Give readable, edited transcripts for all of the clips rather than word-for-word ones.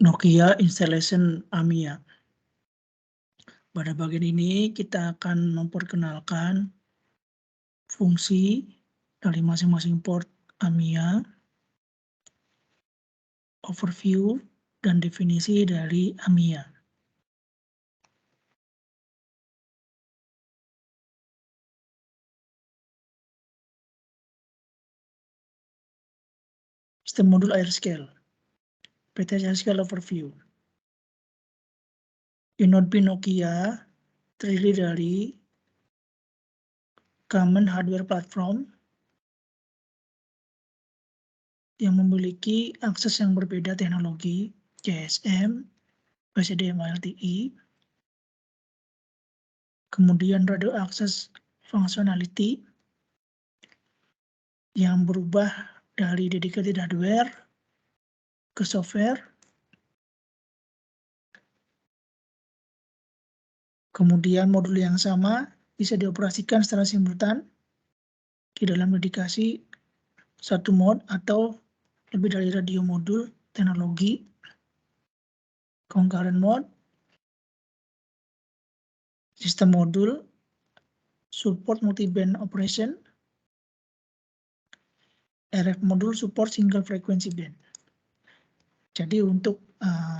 Nokia Installation AMIA. Pada bagian ini kita akan memperkenalkan fungsi dari masing-masing port AMIA, overview, dan definisi dari AMIA. Sistem modul AirScale, PTS AirScale Overview. Unit B Nokia terdiri dari Common Hardware Platform yang memiliki akses yang berbeda teknologi GSM, HDMI LTE, kemudian radio access functionality yang berubah dari dedicated hardware ke software, kemudian modul yang sama bisa dioperasikan secara simultan di dalam dedikasi satu mode atau lebih dari radio modul teknologi concurrent mode, sistem modul, support multiband operation, RF modul support single frequency band. Jadi untuk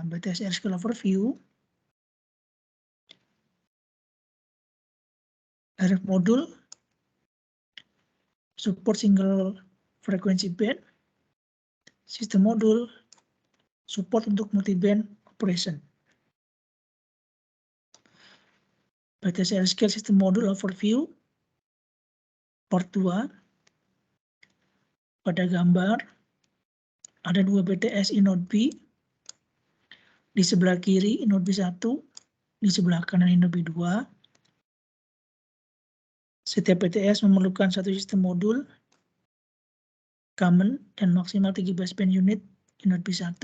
BTS AirScale Overview, RF modul support single frequency band, sistem modul support untuk multiband operation. BTS AirScale System Module Overview Part 2. Pada gambar ada dua BTS Inode B. Di sebelah kiri Inode B1, di sebelah kanan Inode B2. Setiap BTS memerlukan satu sistem modul common dan maksimal 3 baseband unit Inode B1.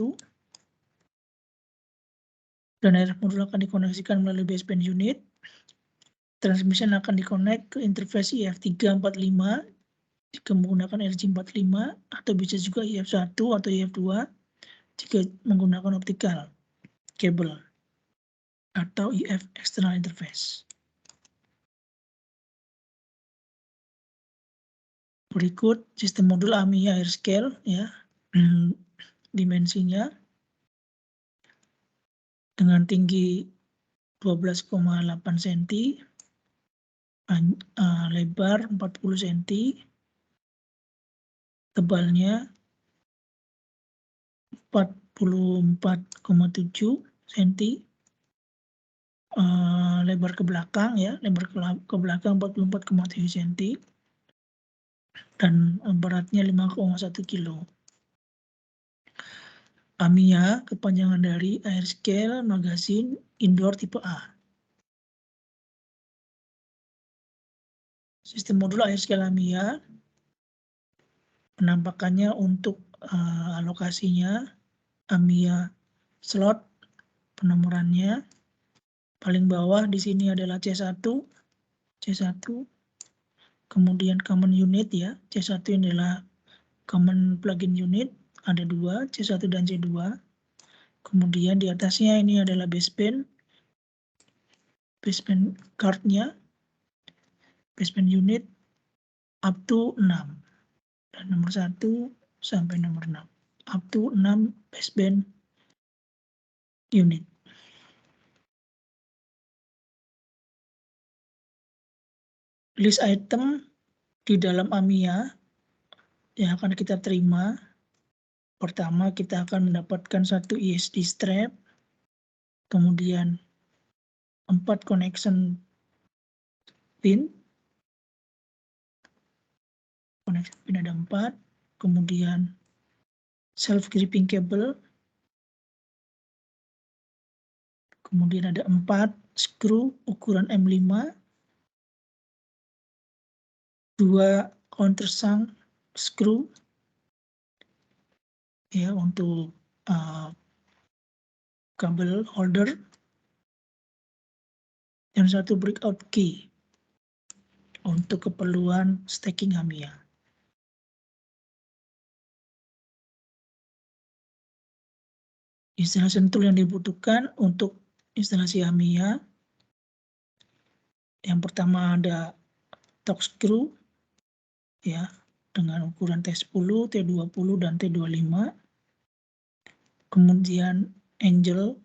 Dan RF modul akan dikoneksikan melalui baseband unit. Transmission akan dikonek ke interface IF345 jika menggunakan RJ45 atau bisa juga IF1 atau IF2 jika menggunakan optical cable atau IF external interface. Berikut sistem modul AMIA AirScale ya. Dimensinya dengan tinggi 12,8 cm, lebar 40 cm, tebalnya 44,7 cm, lebar ke belakang ya, lebar ke belakang 44,7 cm, dan beratnya 5,1 kg. AMIA kepanjangan dari AirScale Magazine Indoor tipe A. Sistem modul AirScale AMIA penampakannya untuk alokasinya AMIA slot penomorannya paling bawah di sini adalah C1, kemudian common unit ya, C1 adalah common plugin unit, ada dua, C1 dan C2. Kemudian di atasnya ini adalah baseband cardnya, baseband unit up to 6. Dan nomor 1 sampai nomor 6. Up to 6 baseband unit. List item di dalam AMIA yang akan kita terima. Pertama, kita akan mendapatkan satu ESD strap, kemudian 4 connection pin. Connection pin ada 4, kemudian self-gripping cable, kemudian ada 4 screw ukuran M5, 2 countersunk screw ya untuk kabel holder, dan 1 breakout key untuk keperluan stacking AMIA. Instalasi tool yang dibutuhkan untuk instalasi AMIA. Yang pertama ada torque screw ya dengan ukuran T10, T20 dan T25. Kemudian angel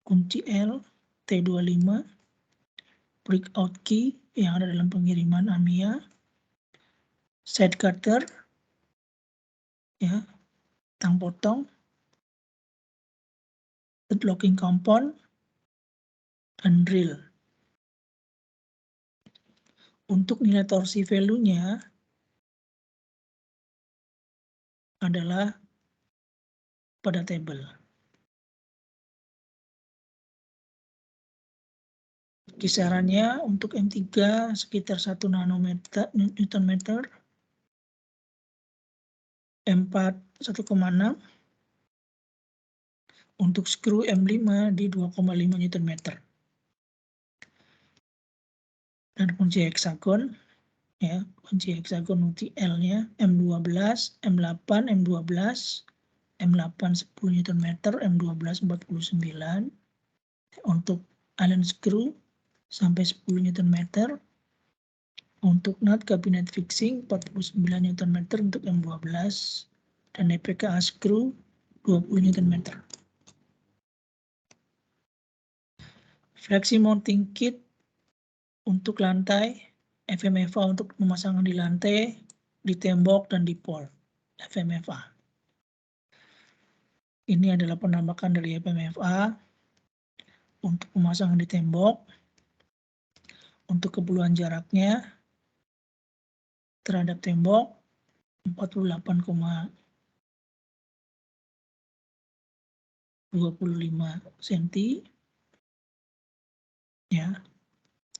kunci L T25, breakout key yang ada dalam pengiriman AMIA, side cutter ya, tang potong, thread locking compound, dan drill. Untuk nilai torsi value-nya adalah pada tabel. Kisarannya untuk M3 sekitar 1 nanometer, Newton meter, M4 1,6, untuk screw M5 di 2,5 Newton meter. Dan kunci hexagon, ya, kunci hexagon kunci L-nya M12, M8, M12, M8 10 Newton meter, M12 49. Untuk Allen screw sampai 10 Newton meter. Untuk nut cabinet fixing 49 Newton meter untuk M12 dan EPKA screw 20 Newton meter. Flexi mounting kit untuk lantai, FMFA untuk pemasangan di lantai, di tembok dan di port FMFA. Ini adalah penampakan dari FMFA untuk pemasangan di tembok. Untuk keperluan jaraknya terhadap tembok 48,25 cm ya.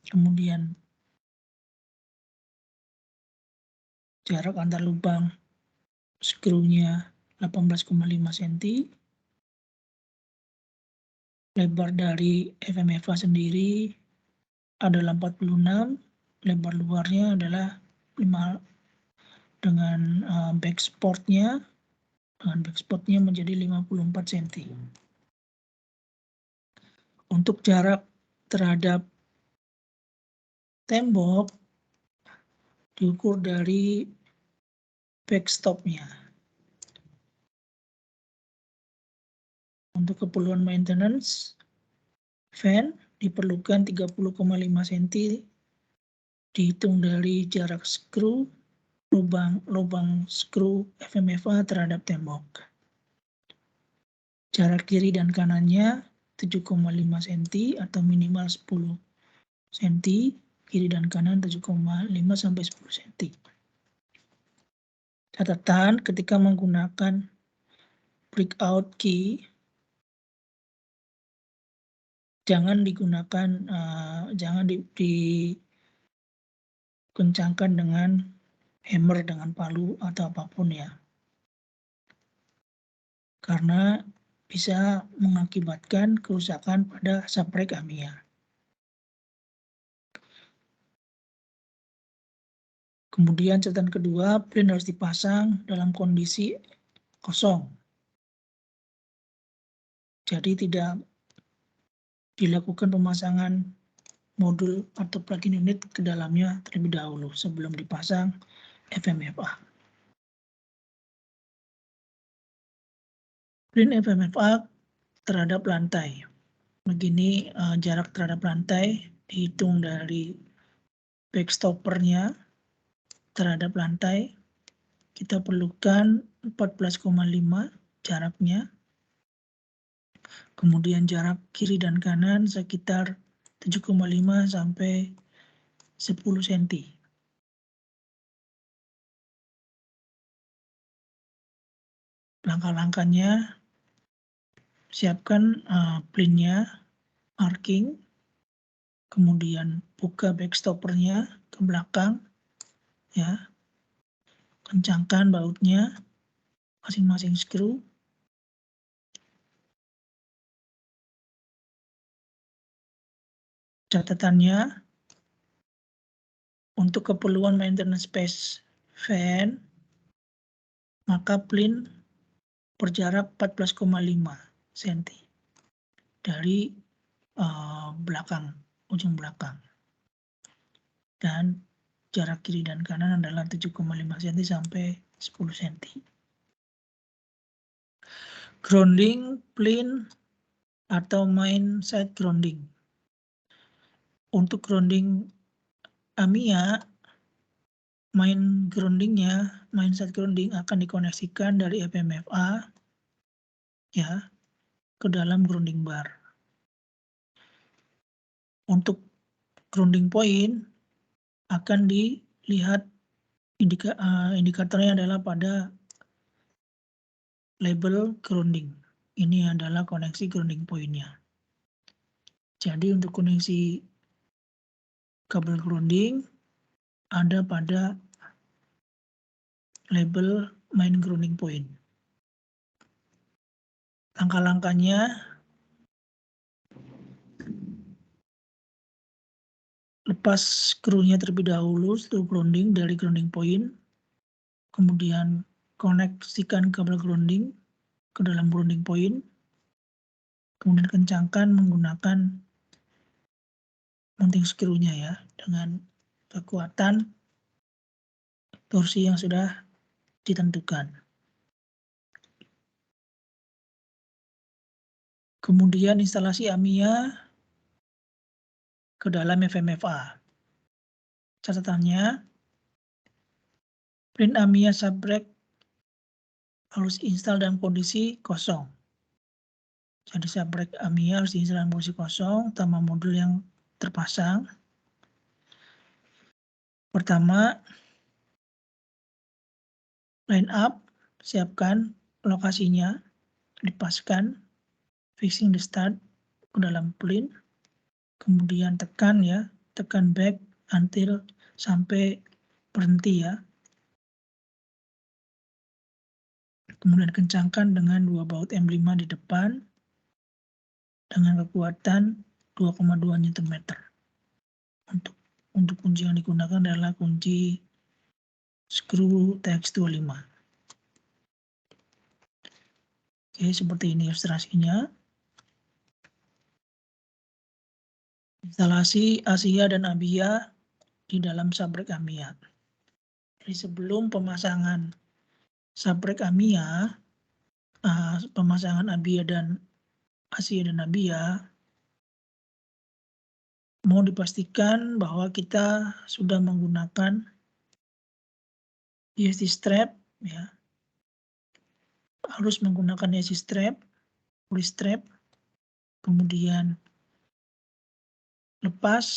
Kemudian jarak antar lubang skrunya 18,5 cm. Lebar dari FMFA sendiri adalah 46, lebar luarnya adalah 5 dengan backsportnya menjadi 54 cm. Untuk jarak terhadap tembok diukur dari backstopnya. Untuk keperluan maintenance, fan diperlukan 30,5 cm dihitung dari jarak skru lubang skru FMFA terhadap tembok. Jarak kiri dan kanannya 7,5 cm atau minimal 10 cm, kiri dan kanan 7,5 sampai 10 cm. Catatan ketika menggunakan breakout key jangan digunakan, jangan dikencangkan dengan hammer, dengan palu atau apapun ya, karena bisa mengakibatkan kerusakan pada saprek AMIA. Kemudian catatan kedua, plin harus dipasang dalam kondisi kosong. Jadi tidak dilakukan pemasangan modul atau plug-in unit ke dalamnya terlebih dahulu sebelum dipasang FMFA. Plin FMFA terhadap lantai. Begini jarak terhadap lantai dihitung dari backstoppernya terhadap lantai. Kita perlukan 14,5 jaraknya. Kemudian jarak kiri dan kanan sekitar 7,5 sampai 10 cm. Langkah-langkahnya, siapkan plinnya, marking, kemudian buka backstoppernya ke belakang, ya, kencangkan bautnya, masing-masing skru. Catatannya, untuk keperluan maintenance space fan, maka plin berjarak 14,5 cm dari belakang, ujung belakang. Dan jarak kiri dan kanan adalah 7,5 cm sampai 10 cm. Grounding, plane, atau main side grounding. Untuk grounding AMIA, main side grounding akan dikoneksikan dari FMFA ya ke dalam grounding bar. Untuk grounding point akan dilihat indikatornya adalah pada label grounding. Ini adalah koneksi grounding point-nya. Jadi untuk koneksi kabel grounding ada pada label main grounding point. Langkah-langkahnya, lepas skrunya terlebih dahulu setelah grounding dari grounding point, kemudian koneksikan kabel grounding ke dalam grounding point, kemudian kencangkan menggunakan mounting skrunya ya dengan kekuatan torsi yang sudah ditentukan. Kemudian instalasi AMIA ke dalam FMFA. Catatannya, print AMIA subrek harus install dalam kondisi kosong. Jadi subrek AMIA harus diinstal dalam kondisi kosong, tambah modul yang terpasang. Pertama, line up, siapkan lokasinya, dipaskan, fixing the start ke dalam plane, kemudian tekan back until sampai berhenti ya. Kemudian kencangkan dengan 2 baut M5 di depan dengan kekuatan 2,2 Nm. Untuk kunci yang digunakan adalah kunci skru TX25. Oke, seperti ini ilustrasinya. Instalasi ASIA dan ABIA di dalam subrek AMIA. Jadi sebelum pemasangan subrek AMIA, pemasangan ABIA dan ASIA dan ABIA, mau dipastikan bahwa kita sudah menggunakan ESD strap ya. Harus menggunakan ESD strap, pulley strap, kemudian lepas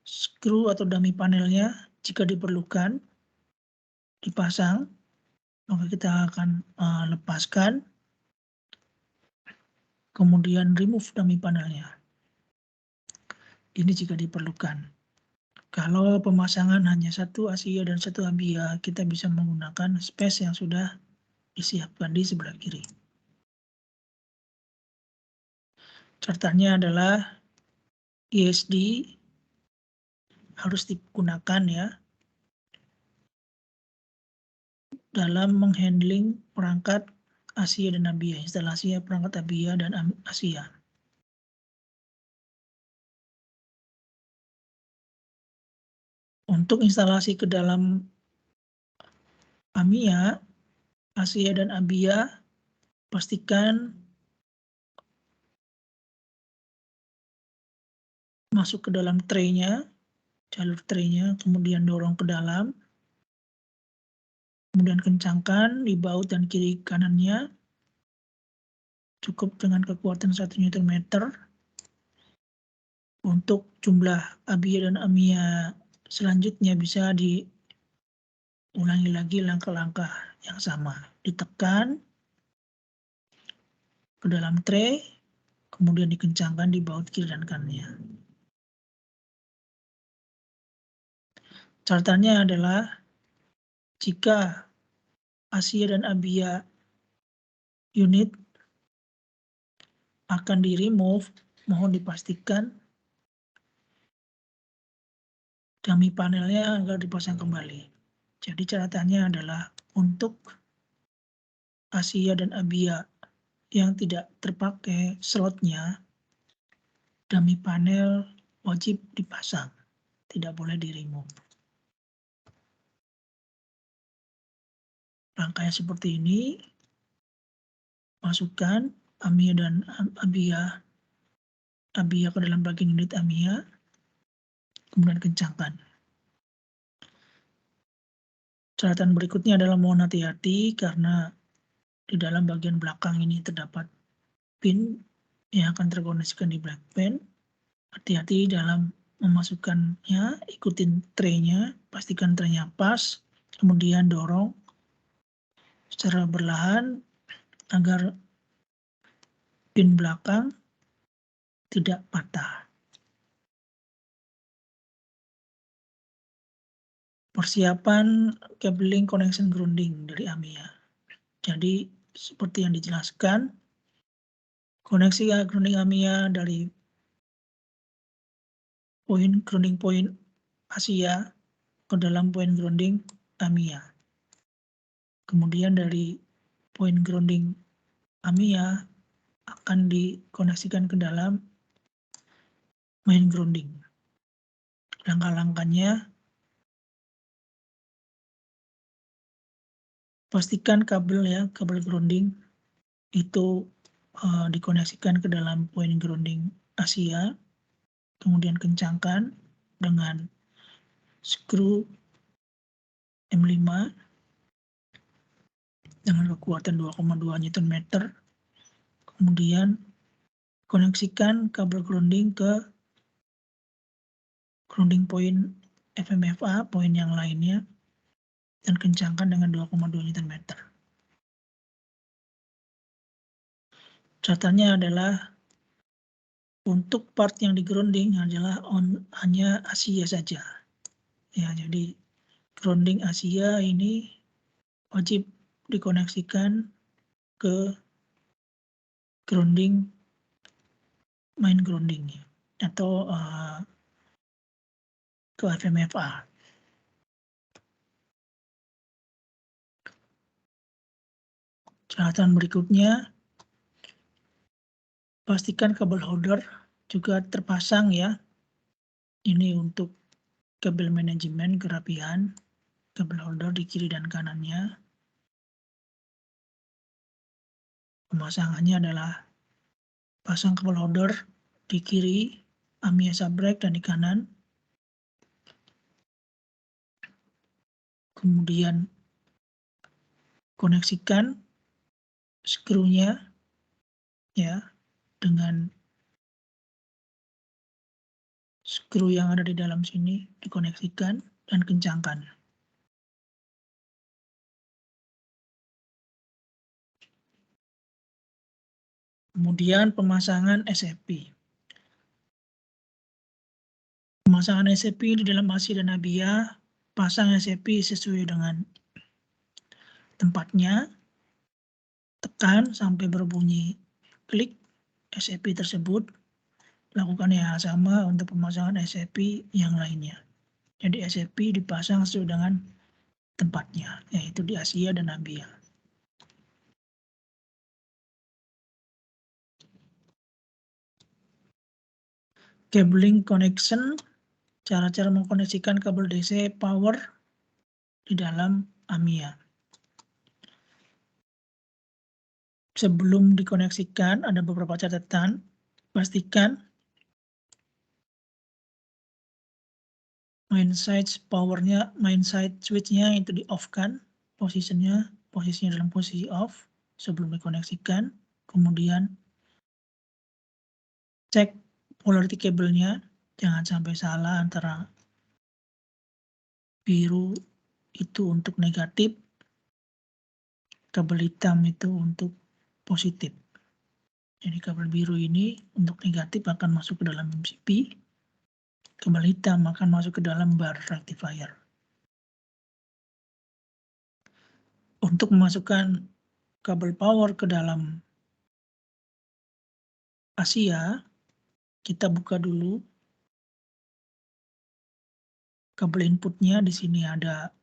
skru atau dummy panelnya jika diperlukan, dipasang, maka kita akan lepaskan, kemudian remove dummy panelnya. Ini jika diperlukan. Kalau pemasangan hanya satu ASIA dan satu ABIA, kita bisa menggunakan space yang sudah disiapkan di sebelah kiri. Catatannya adalah ESD harus digunakan ya dalam menghandling perangkat ASIA dan ABIA, instalasi perangkat ABIA dan ASIA. Untuk instalasi ke dalam AMIA, ASIA dan ABIA, pastikan masuk ke dalam tray-nya, jalur tray-nya, kemudian dorong ke dalam, kemudian kencangkan di baut dan kiri kanannya, cukup dengan kekuatan 1 Nm. Untuk jumlah ABIA dan AMIA selanjutnya bisa diulangi lagi langkah-langkah yang sama. Ditekan ke dalam tray, kemudian dikencangkan di baut kiri dan kanannya. Catatannya adalah jika ASIA dan ABIA unit akan di-remove, mohon dipastikan dummy panelnya agar dipasang kembali. Jadi catatannya adalah untuk ASIA dan ABIA yang tidak terpakai slotnya, dummy panel wajib dipasang, tidak boleh di-remove. Rangkaian seperti ini, masukkan AMIA dan ABIA ke dalam bagian unit AMIA, kemudian kencangkan. Catatan berikutnya adalah mohon hati-hati karena di dalam bagian belakang ini terdapat pin yang akan terkoneksikan di Blackpen. Hati-hati dalam memasukkannya, ikutin tray-nya, pastikan tray-nya pas, kemudian dorong secara berlahan agar pin belakang tidak patah. Persiapan cabling connection grounding dari AMIA. Jadi seperti yang dijelaskan, koneksi grounding AMIA dari grounding point ASIA ke dalam point grounding AMIA. Kemudian dari point grounding AMIA akan dikoneksikan ke dalam main grounding. Langkah-langkahnya, pastikan kabel grounding itu dikoneksikan ke dalam point grounding ASIA, kemudian kencangkan dengan skru M5 dengan kekuatan 2,2 Nm. Kemudian koneksikan kabel grounding ke grounding point FMFA, poin yang lainnya, dan kencangkan dengan 2,2 Nm. Catatannya adalah untuk part yang di grounding adalah hanya ASIA saja. Ya, jadi grounding ASIA ini wajib dikoneksikan ke grounding main grounding atau ke FMFA. Catatan berikutnya, pastikan kabel holder juga terpasang ya. Ini untuk kabel manajemen kerapian, kabel holder di kiri dan kanannya. Pemasangannya adalah pasang kabel holder di kiri, AMIA subrek, dan di kanan. Kemudian koneksikan skrunya ya dengan skru yang ada di dalam sini, dikoneksikan dan kencangkan. Kemudian pemasangan SFP. Pemasangan SFP di dalam ASIA dan ABIA, pasang SFP sesuai dengan tempatnya, tekan sampai berbunyi klik SFP tersebut, lakukan yang sama untuk pemasangan SFP yang lainnya. Jadi SFP dipasang sesuai dengan tempatnya, yaitu di ASIA dan ABIA. Cabling connection, cara-cara mengkoneksikan kabel DC power di dalam AMIA. Sebelum dikoneksikan, ada beberapa catatan. Pastikan main side switch-nya itu di off-kan, posisinya dalam posisi off sebelum dikoneksikan. Kemudian cek polarity kabelnya, jangan sampai salah antara biru itu untuk negatif, kabel hitam itu untuk positif. Jadi kabel biru ini untuk negatif akan masuk ke dalam MCB, kabel hitam akan masuk ke dalam bar rectifier. Untuk memasukkan kabel power ke dalam ASIA, kita buka dulu kabel inputnya. Di sini ada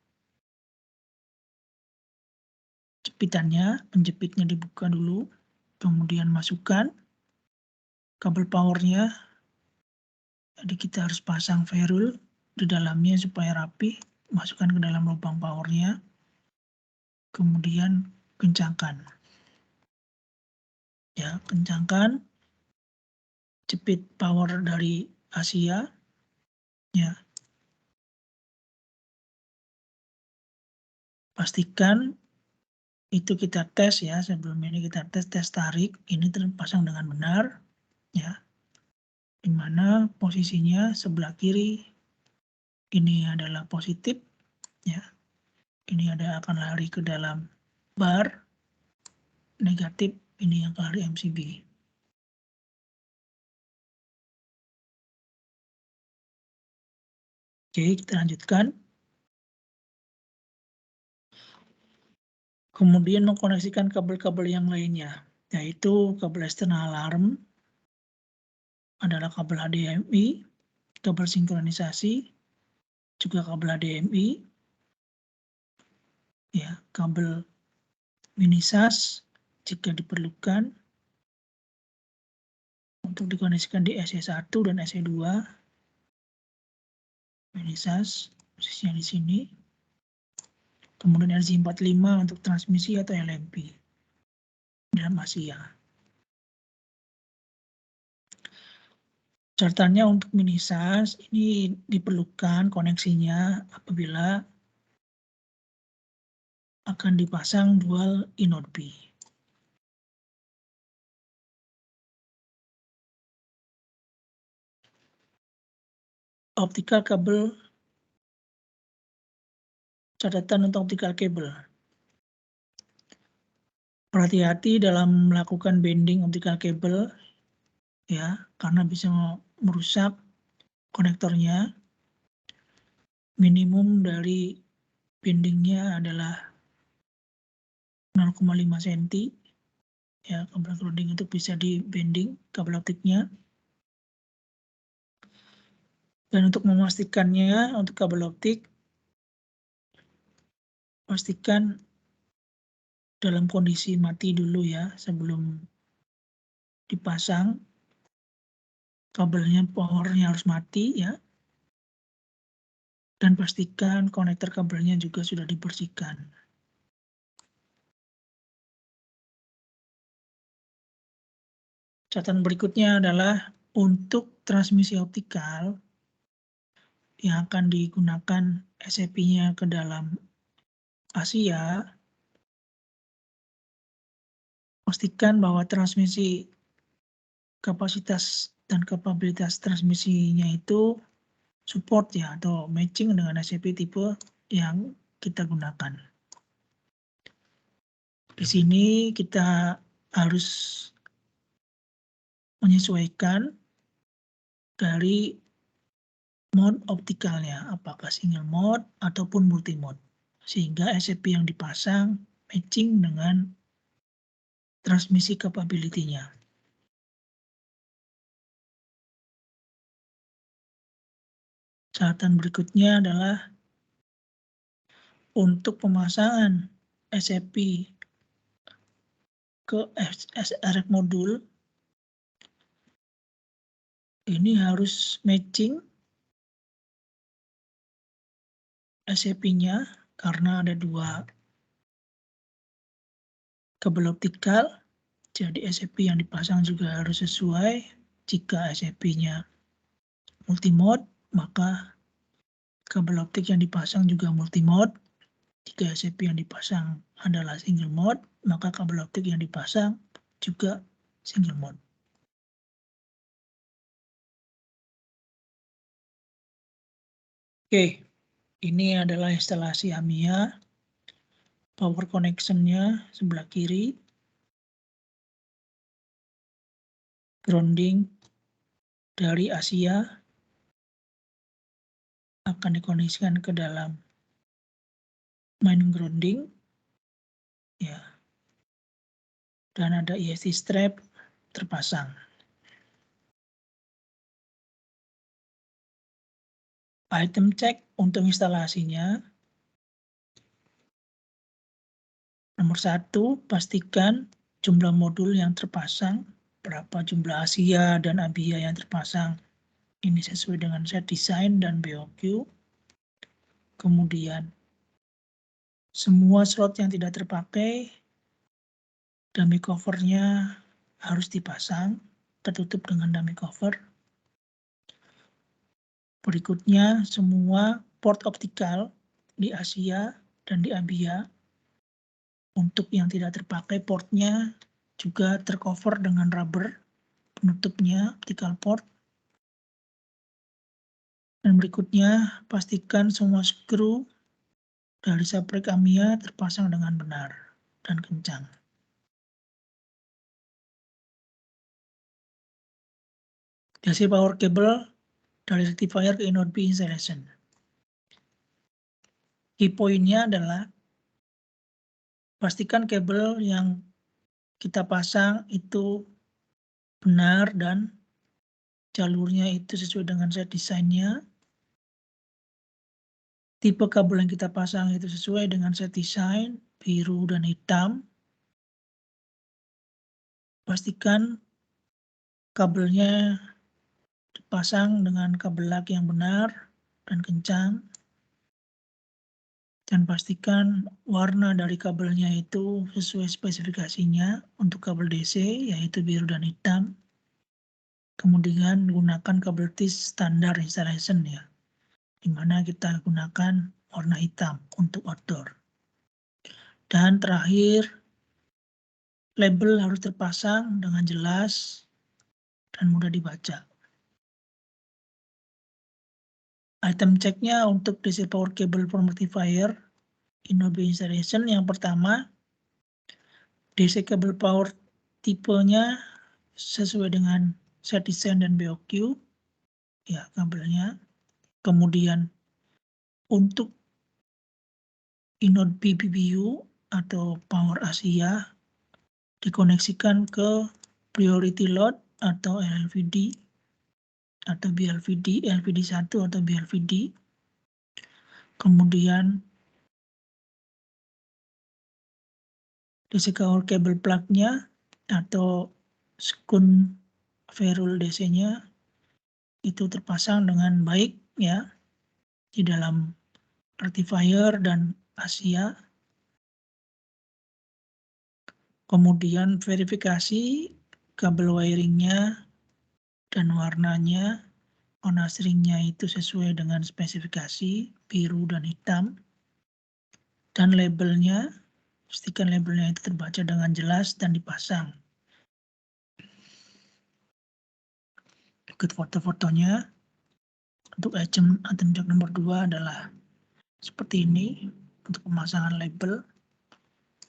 jepitannya, penjepitnya dibuka dulu, kemudian masukkan kabel powernya. Jadi kita harus pasang ferrule di dalamnya supaya rapi, masukkan ke dalam lubang powernya, kemudian kencangkan. Ya, kencangkan, jepit power dari Asia, ya. Pastikan itu kita tes ya, sebelum ini kita tes tarik, ini terpasang dengan benar, ya. Di mana posisinya sebelah kiri ini adalah positif, ya. Ini akan lari ke dalam bar, negatif ini yang lari MCB. Oke, kita lanjutkan. Kemudian mengkoneksikan kabel-kabel yang lainnya, yaitu kabel eksternal alarm, adalah kabel HDMI, kabel sinkronisasi, juga kabel HDMI, ya, kabel mini SAS jika diperlukan untuk dikoneksikan di SE1 dan SE2. Mini SAS posisinya di sini. Kemudian RJ45 untuk transmisi atau LMP dalam Asia. Catatannya untuk mini SAS ini diperlukan koneksinya apabila akan dipasang dual inode B. Optical kabel, catatan untuk optical kabel. Berhati-hati dalam melakukan bending optical kabel, ya, karena bisa merusak konektornya. Minimum dari bendingnya adalah 0,5 cm. Ya, kabel grounding itu bisa di bending kabel optiknya. Dan untuk memastikannya, untuk kabel optik, pastikan dalam kondisi mati dulu ya, sebelum dipasang. Kabelnya, powernya harus mati ya. Dan pastikan konektor kabelnya juga sudah dibersihkan. Catatan berikutnya adalah untuk transmisi optikal yang akan digunakan SEP-nya ke dalam Asia, pastikan bahwa transmisi kapasitas dan kapabilitas transmisinya itu support ya, atau matching dengan SEP tipe yang kita gunakan. Di sini kita harus menyesuaikan dari mode optikalnya, apakah single mode ataupun multi mode, sehingga SEP yang dipasang matching dengan transmisi capability-nya. Catatan berikutnya adalah untuk pemasangan SEP ke RF modul, ini harus matching SEP-nya karena ada dua kabel optikal, jadi SEP yang dipasang juga harus sesuai. Jika SEP-nya multimode, maka kabel optik yang dipasang juga multimode. Jika SEP yang dipasang adalah single mode, maka kabel optik yang dipasang juga single mode. Oke, ini adalah instalasi AMIA. Power connection-nya sebelah kiri. Grounding dari Asia akan dikoneksikan ke dalam main grounding, ya, dan ada ESC strap terpasang. Item check untuk instalasinya. Nomor 1, pastikan jumlah modul yang terpasang, berapa jumlah ASIA dan ABIA yang terpasang. Ini sesuai dengan set design dan BOQ. Kemudian semua slot yang tidak terpakai, dummy covernya harus dipasang, tertutup dengan dummy cover. Berikutnya, semua port optikal di ASIA dan di ABIA, untuk yang tidak terpakai portnya juga tercover dengan rubber penutupnya optical port. Dan berikutnya, pastikan semua skru dari subbrake AMIA terpasang dengan benar dan kencang. DC power cable dari rectifier ke inode B installation. Key point-nya adalah pastikan kabel yang kita pasang itu benar dan jalurnya itu sesuai dengan set desainnya. Tipe kabel yang kita pasang itu sesuai dengan set desain, biru dan hitam. Pastikan kabelnya dipasang dengan kabel lak yang benar dan kencang. Dan pastikan warna dari kabelnya itu sesuai spesifikasinya untuk kabel DC, yaitu biru dan hitam. Kemudian gunakan kabel TIS standar installation ya, di mana kita gunakan warna hitam untuk outdoor. Dan terakhir, label harus terpasang dengan jelas dan mudah dibaca. Item checknya untuk DC power cable from rectifier inode B installation, yang pertama, DC cable power tipenya sesuai dengan set design dan BOQ ya kabelnya. Kemudian untuk inode B PBU atau power ASIA dikoneksikan ke priority load atau LVD atau BLVD, LVD1 atau BLVD. Kemudian DC power cable plug-nya atau skun ferrule DC-nya itu terpasang dengan baik ya di dalam rectifier dan ASIA. Kemudian verifikasi kabel wiringnya dan warnanya, warna stringnya itu sesuai dengan spesifikasi biru dan hitam. Dan labelnya, pastikan labelnya itu terbaca dengan jelas dan dipasang. Ikut foto-fotonya. Untuk item check nomor 2 adalah seperti ini untuk pemasangan label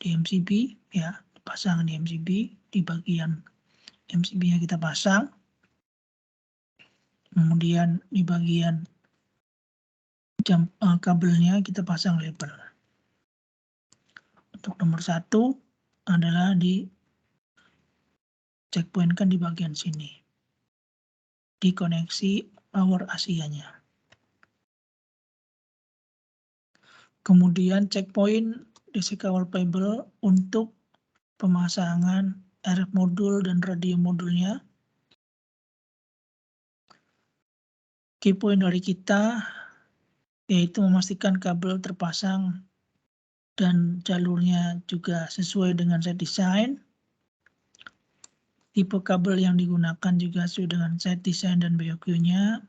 di MCB ya, dipasang di MCB, di bagian MCB-nya kita pasang. Kemudian di bagian kabelnya kita pasang label. Untuk nomor 1 adalah di checkpoint kan di bagian sini, di koneksi power ASIA-nya. Kemudian checkpoint DC power cable untuk pemasangan RF modul dan radio modulnya. Key point dari kita yaitu memastikan kabel terpasang dan jalurnya juga sesuai dengan set design. Tipe kabel yang digunakan juga sesuai dengan set design dan BOQ-nya.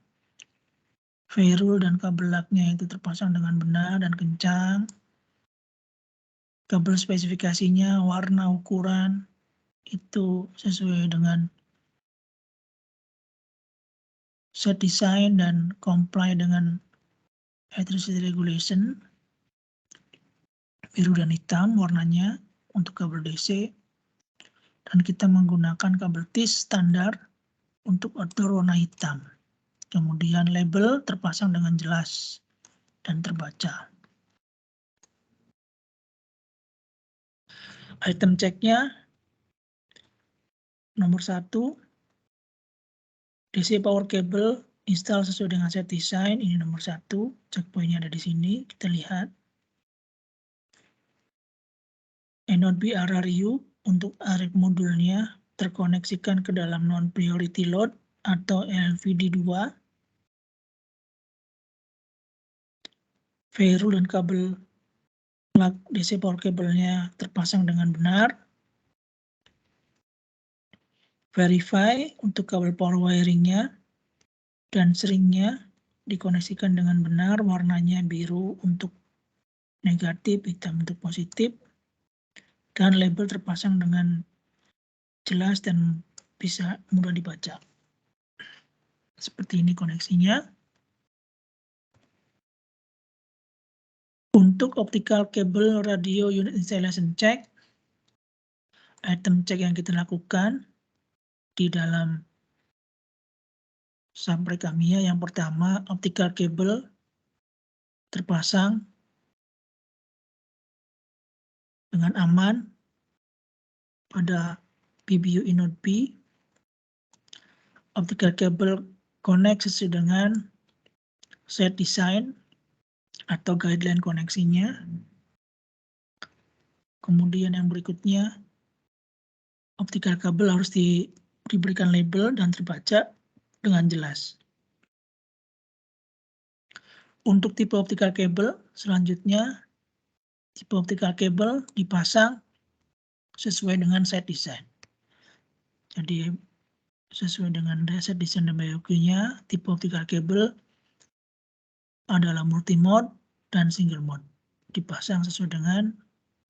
Ferrule dan kabel laknya itu terpasang dengan benar dan kencang. Kabel spesifikasinya, warna, ukuran itu sesuai dengan set design dan comply dengan electricity regulation. Biru dan hitam warnanya untuk kabel DC. Dan kita menggunakan kabel TIS standar untuk outdoor warna hitam. Kemudian label terpasang dengan jelas dan terbaca. Item checknya nomor 1, DC power cable install sesuai dengan set design, ini nomor 1, checkpointnya ada di sini, kita lihat. Inode B RRU untuk RF modulnya terkoneksikan ke dalam non-priority load atau LVD2. VRU dan kabel plug DC power cable-nya terpasang dengan benar. Verify untuk kabel power wiring-nya dan string-nya dikoneksikan dengan benar, warnanya biru untuk negatif, hitam untuk positif, dan label terpasang dengan jelas dan bisa mudah dibaca. Seperti ini koneksinya. Untuk optical cable radio unit installation check, item check yang kita lakukan di dalam subrek Amiya yang pertama, optical cable terpasang dengan aman pada PBU inode B. Optical cable connect sesuai dengan set design atau guideline koneksinya. Kemudian yang berikutnya, optical cable harus diberikan label dan terbaca dengan jelas. Untuk tipe optical cable, selanjutnya tipe optical cable dipasang sesuai dengan set design. Jadi sesuai dengan set design dan BOQ-nya, tipe optical cable adalah multi-mode dan single mode. Dipasang sesuai dengan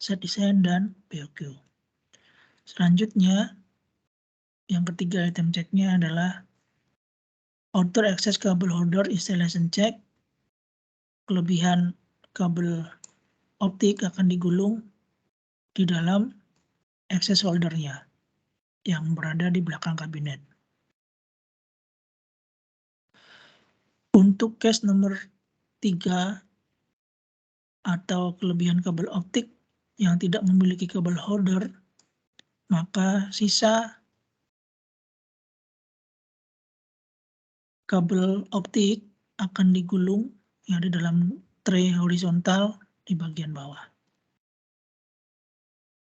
set design dan BOQ. Selanjutnya, yang ketiga item check-nya adalah outdoor access cable holder installation check. Kelebihan kabel optik akan digulung di dalam access holder-nya yang berada di belakang kabinet. Untuk case nomor 3 atau kelebihan kabel optik yang tidak memiliki kabel holder, maka sisa kabel optik akan digulung yang di dalam tray horizontal di bagian bawah.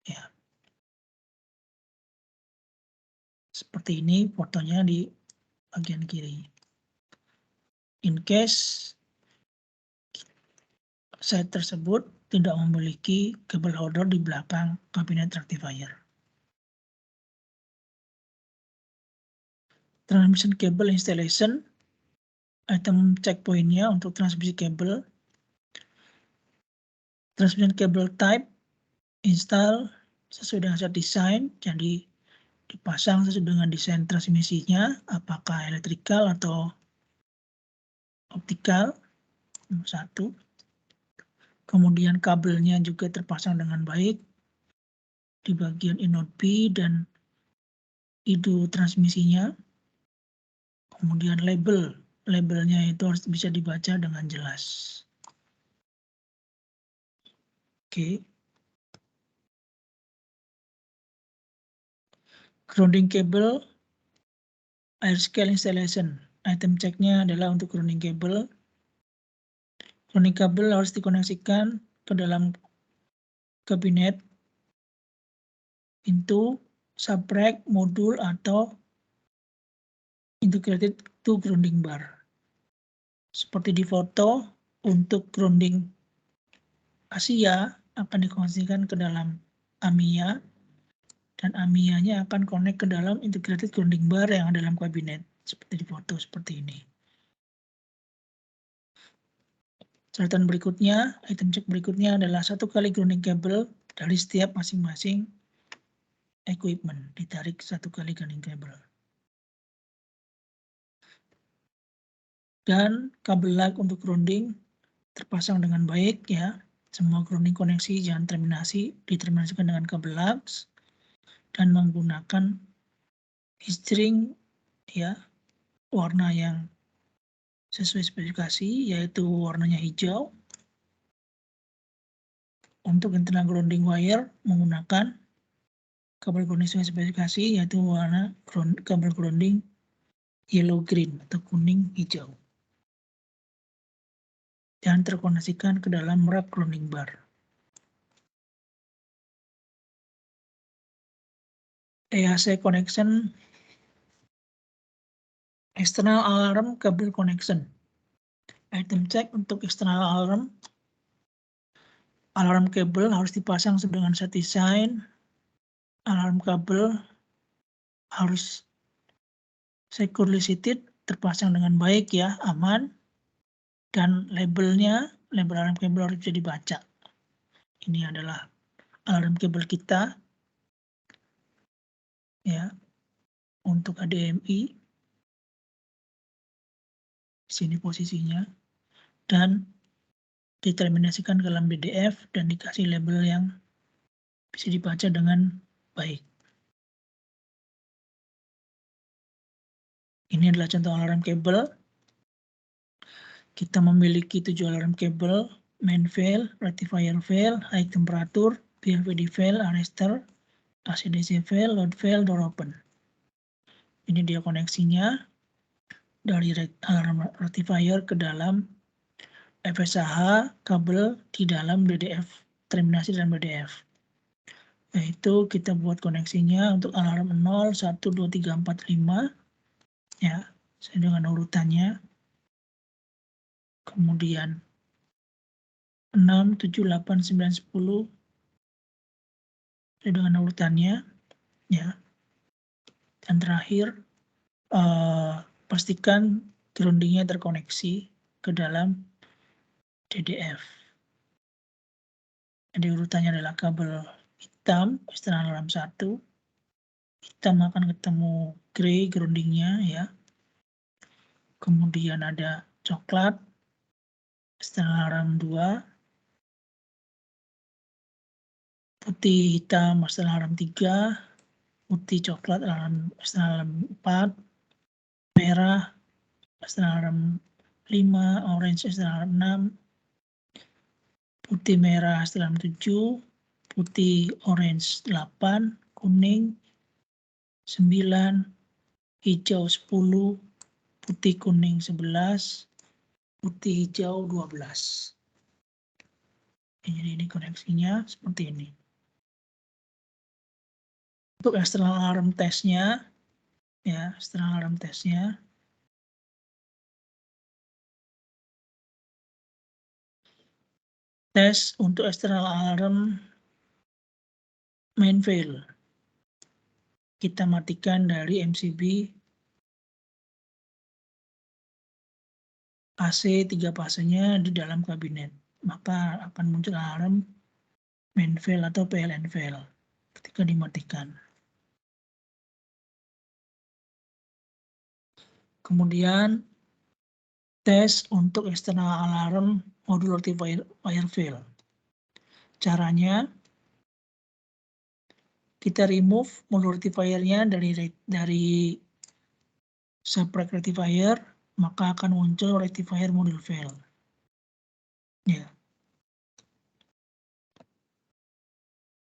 Ya. Seperti ini fotonya di bagian kiri. In case set tersebut tidak memiliki kabel holder di belakang kabinet rectifier. Transmission cable installation, item checkpoint-nya untuk transmisi kabel. Transmission cable type, install sesuai dengan set design, jadi dipasang sesuai dengan desain transmisinya, apakah elektrikal atau optikal. Nomor 1. Kemudian kabelnya juga terpasang dengan baik di bagian inode B dan IDU transmisinya. Kemudian labelnya itu harus bisa dibaca dengan jelas. Oke. Grounding cable, air scale installation. Item check-nya adalah untuk grounding cable. Grounding cable harus dikoneksikan ke dalam kabinet, pintu, subrek, modul, atau integrated to grounding bar. Seperti di foto, untuk grounding Asia akan dikoneksikan ke dalam Amiya, dan Amiya-nya akan connect ke dalam integrated grounding bar yang ada dalam kabinet, seperti di foto seperti ini. Catatan berikutnya, item check berikutnya adalah 1 kali grounding cable dari setiap masing-masing equipment, ditarik 1 kali grounding cable. Dan kabel lag untuk grounding terpasang dengan baik ya. Semua grounding koneksi jangan diterminasikan dengan kabel lag dan menggunakan string ya, warna yang sesuai spesifikasi, yaitu warnanya hijau. Untuk internal grounding wire menggunakan kabel grounding sesuai spesifikasi, yaitu warna kabel grounding yellow green atau kuning hijau. Dan terkoneksikan ke dalam rak grounding bar. EAC connection, external alarm kabel connection. Item check untuk external alarm kabel harus dipasang dengan set design. Alarm kabel harus securely seated, terpasang dengan baik ya, aman. Dan labelnya, label alarm kabel harus bisa dibaca. Ini adalah alarm kabel kita ya untuk HDMI. Di sini posisinya dan diterminasikan ke dalam DDF dan dikasih label yang bisa dibaca dengan baik. Ini adalah contoh alarm kabel. Kita memiliki 7 alarm kabel, main fail, rectifier fail, high temperature, BLVD fail, arrestor, AC/DC fail, load fail, door open. Ini dia koneksinya dari alarm rectifier ke dalam FSH kabel di dalam DDF, terminasi dalam DDF. Yaitu kita buat koneksinya untuk alarm 0, 1, 2, 3, 4, 5 ya, saya dengan urutannya. Kemudian 6, 7, 8, 9, 10 saya dengan urutannya ya. Dan terakhir pastikan groundingnya terkoneksi ke dalam DDF. Jadi urutannya adalah kabel hitam, eksternal alarm 1. Hitam akan ketemu gray groundingnya ya. Kemudian ada coklat, eksternal alarm 2. Putih hitam, eksternal alarm 3. Putih coklat, eksternal alarm 4. Merah, eksternal alarm 5. Orange, eksternal alarm 6. Putih merah, eksternal alarm 7. Putih orange 8. Kuning 9. Hijau 10. Putih kuning 11. Putih hijau 12. Jadi ini koneksinya seperti ini. Untuk eksternal alarm testnya, ya, eksternal alarm testnya. Tes untuk eksternal alarm main fail. Kita matikan dari MCB AC 3 fasenya di dalam kabinet. Maka akan muncul alarm main fail atau PLN fail ketika dimatikan. Kemudian tes untuk eksternal alarm modul rectifier fail. Caranya kita remove modul rectifier-nya dari subtract rectifier, maka akan muncul rectifier modul fail. Ya.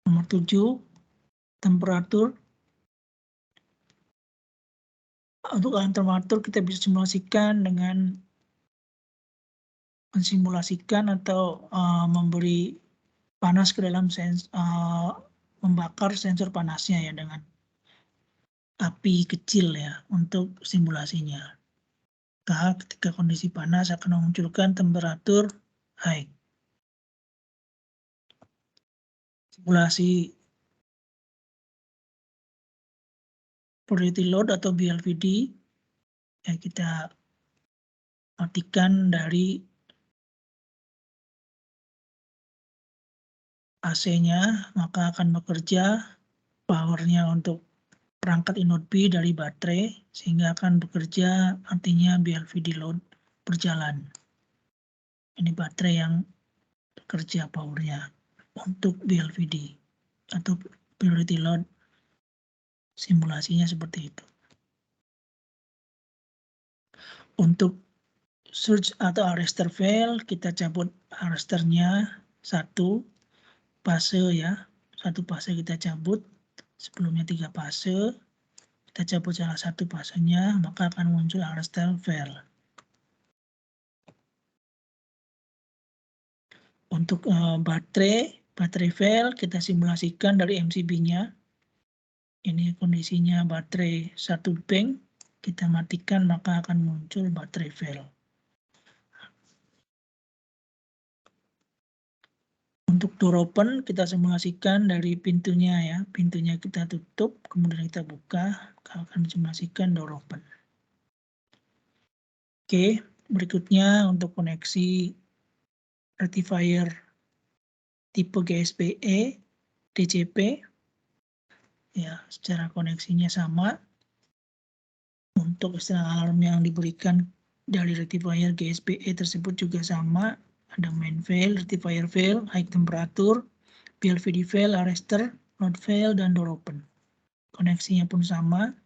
Nomor 7, temperatur. Untuk alarm temperatur kita bisa simulasikan dengan mensimulasikan atau memberi panas ke dalam membakar sensor panasnya ya dengan api kecil ya untuk simulasinya. Ketika kondisi panas akan memunculkan temperatur high. Simulasi priority load atau BLVD ya kita matikan dari AC-nya, maka akan bekerja powernya untuk perangkat input B dari baterai sehingga akan bekerja, artinya BLVD load berjalan. Ini baterai yang bekerja powernya untuk BLVD atau priority load, simulasinya seperti itu. Untuk surge atau arrestor fail, kita cabut arrestornya 1 fase ya, 1 fase kita cabut, sebelumnya 3 fase. Kita cabut salah satu fasenya, maka akan muncul arrestor fail. Untuk baterai fail kita simulasikan dari MCB-nya. Ini kondisinya baterai 1 bank, kita matikan maka akan muncul baterai fail. Untuk door open kita simulasikan dari pintunya ya, pintunya kita tutup, kemudian kita buka, akan simulasikan door open. Oke, berikutnya untuk koneksi rectifier tipe GSPE, DCP, ya secara koneksinya sama. Untuk external alarm yang diberikan dari rectifier GSPE tersebut juga sama. Ada main fail, rectifier fail, high temperature, BLVD fail, arrestor, load fail, dan door open. Koneksinya pun sama.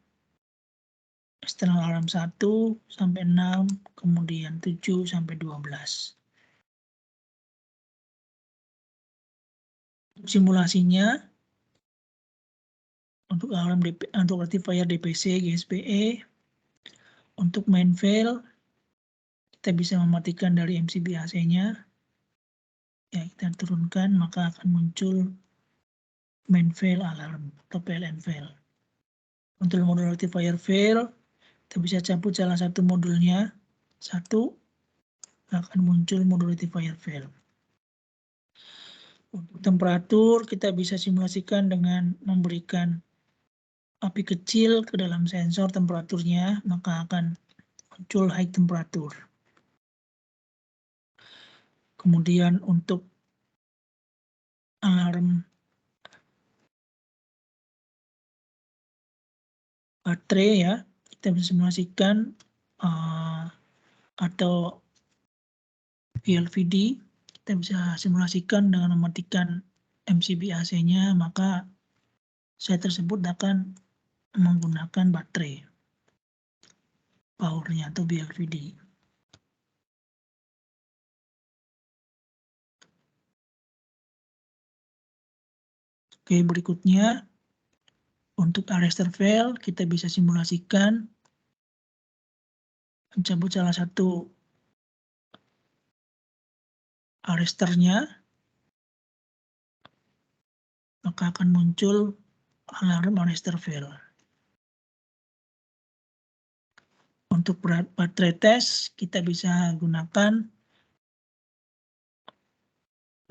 External alarm 1 sampai 6, kemudian 7 sampai 12. Simulasinya untuk alarm untuk rectifier DPC GSPE, untuk main fail kita bisa mematikan dari MCB AC-nya. Ya, kita turunkan maka akan muncul main fail alarm atau PLN fail. Untuk modul rectifier fail, kita bisa cabut salah satu modulnya. Satu, akan muncul modul rectifier fail. Untuk temperatur, kita bisa simulasikan dengan memberikan api kecil ke dalam sensor temperaturnya, maka akan muncul high temperature. Kemudian untuk alarm baterai ya, kita bisa simulasikan atau VLVD, kita bisa simulasikan dengan mematikan MCB AC-nya, maka set tersebut akan menggunakan baterai powernya atau VLVD. Oke, berikutnya untuk arrestor fail kita bisa simulasikan mencabut salah satu arrestornya, maka akan muncul alarm arrestor fail. Untuk baterai tes kita bisa gunakan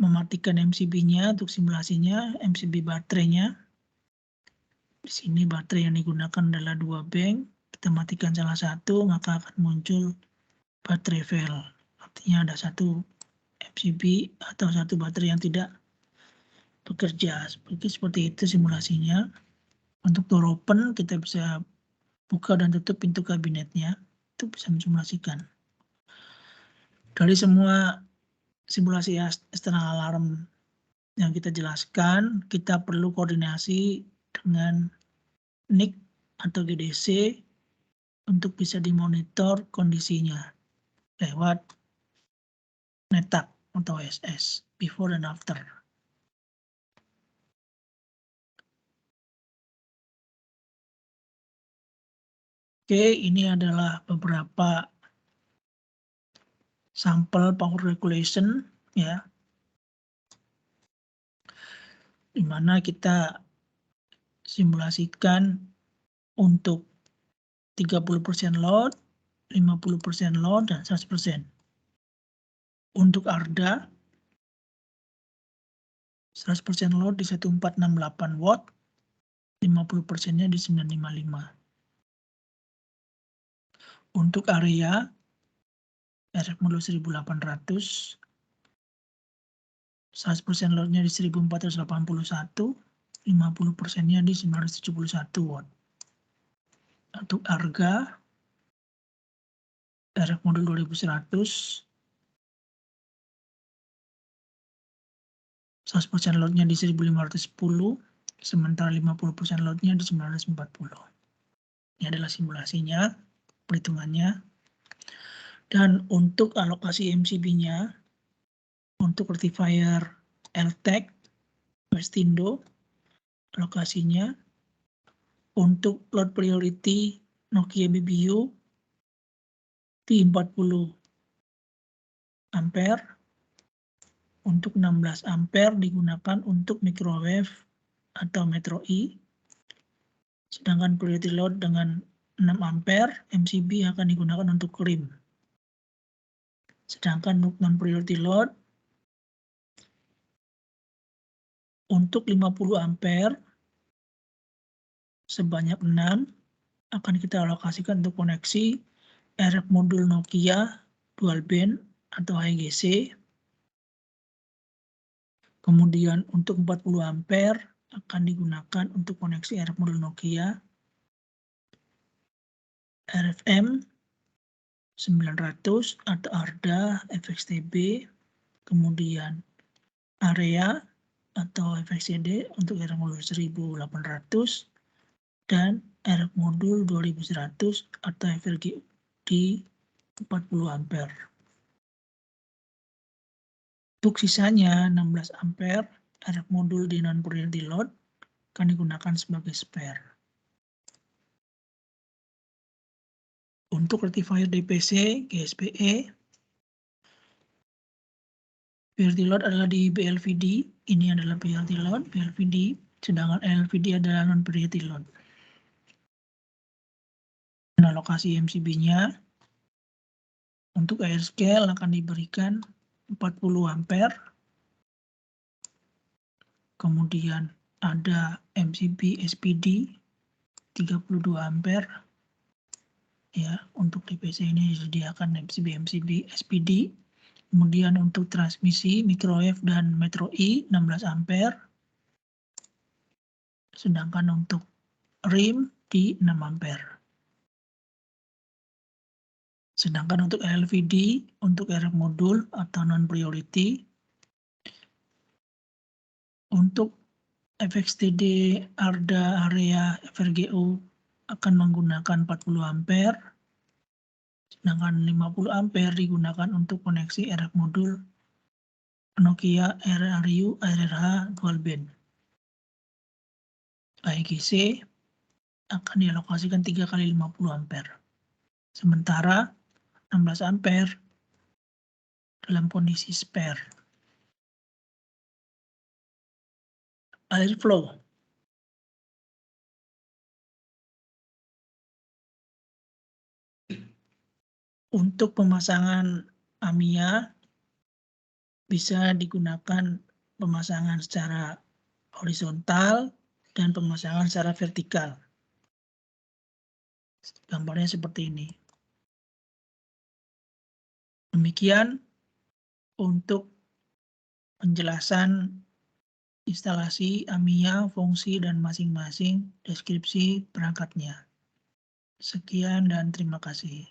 mematikan MCB-nya untuk simulasinya, MCB baterainya. Di sini baterai yang digunakan adalah 2 bank. Kita matikan salah satu, maka akan muncul baterai fail. Artinya ada satu MCB atau satu baterai yang tidak bekerja. Seperti itu simulasinya. Untuk door open kita bisa buka dan tutup pintu kabinetnya. Itu bisa mensimulasikan. Dari semua simulasi external alarm yang kita jelaskan, kita perlu koordinasi dengan NIC atau GDC untuk bisa dimonitor kondisinya lewat NETAP atau SS, before dan after. Oke, ini adalah beberapa sampel power regulation ya, di mana kita simulasikan untuk 30% load, 50% load, dan 100%. Untuk ARDA, 100% load di 1468 watt, 50%-nya di 955. Untuk area, RF modul 1800, 100% loadnya di 1481, 50%-nya di 971 watt. Untuk harga, RF modul 2100, 100% loadnya di 1510, sementara 50% loadnya di 940. Ini adalah simulasinya, perhitungannya. Dan untuk alokasi MCB-nya, untuk rectifier LTEC, Westindo, alokasinya untuk load priority Nokia BBU di 40 ampere, untuk 16 ampere digunakan untuk microwave atau Metro E, Sedangkan priority load dengan 6 ampere, MCB akan digunakan untuk RIM. Sedangkan untuk non-priority load, untuk 50 ampere, sebanyak 6, akan kita alokasikan untuk koneksi RF modul Nokia dual band atau HGC. Kemudian untuk 40 ampere akan digunakan untuk koneksi RF modul Nokia RFM 900 atau ARDA FXTB, kemudian area atau FXCD untuk RF modul 1800 dan RF modul 2100 atau FRG di 40 ampere. Untuk sisanya 16 ampere RF modul di non-priority load akan digunakan sebagai spare. Untuk rectifier DPC, GSPE, priority load adalah di BLVD, ini adalah priority load, BLVD, sedangkan LVD adalah non-priority load. Dan alokasi MCB-nya, untuk air scale akan diberikan 40 ampere, kemudian ada MCB SPD 32 ampere, ya, untuk DPC ini disediakan MCB SPD. Kemudian untuk transmisi microwave dan metro I 16 ampere. Sedangkan untuk RIM di 6 ampere. Sedangkan untuk LVD untuk RF modul atau non-priority, untuk FXTD, ARDA, area, FRGU akan menggunakan 40 ampere, sedangkan 50 ampere digunakan untuk koneksi RF modul Nokia RRU RRH dual band. AEGC akan dialokasikan 3 kali 50 ampere. Sementara 16 ampere dalam kondisi spare. Air flow. Untuk pemasangan AMIA bisa digunakan pemasangan secara horizontal dan pemasangan secara vertikal. Gambarnya seperti ini. Demikian untuk penjelasan instalasi AMIA, fungsi, dan masing-masing deskripsi perangkatnya. Sekian dan terima kasih.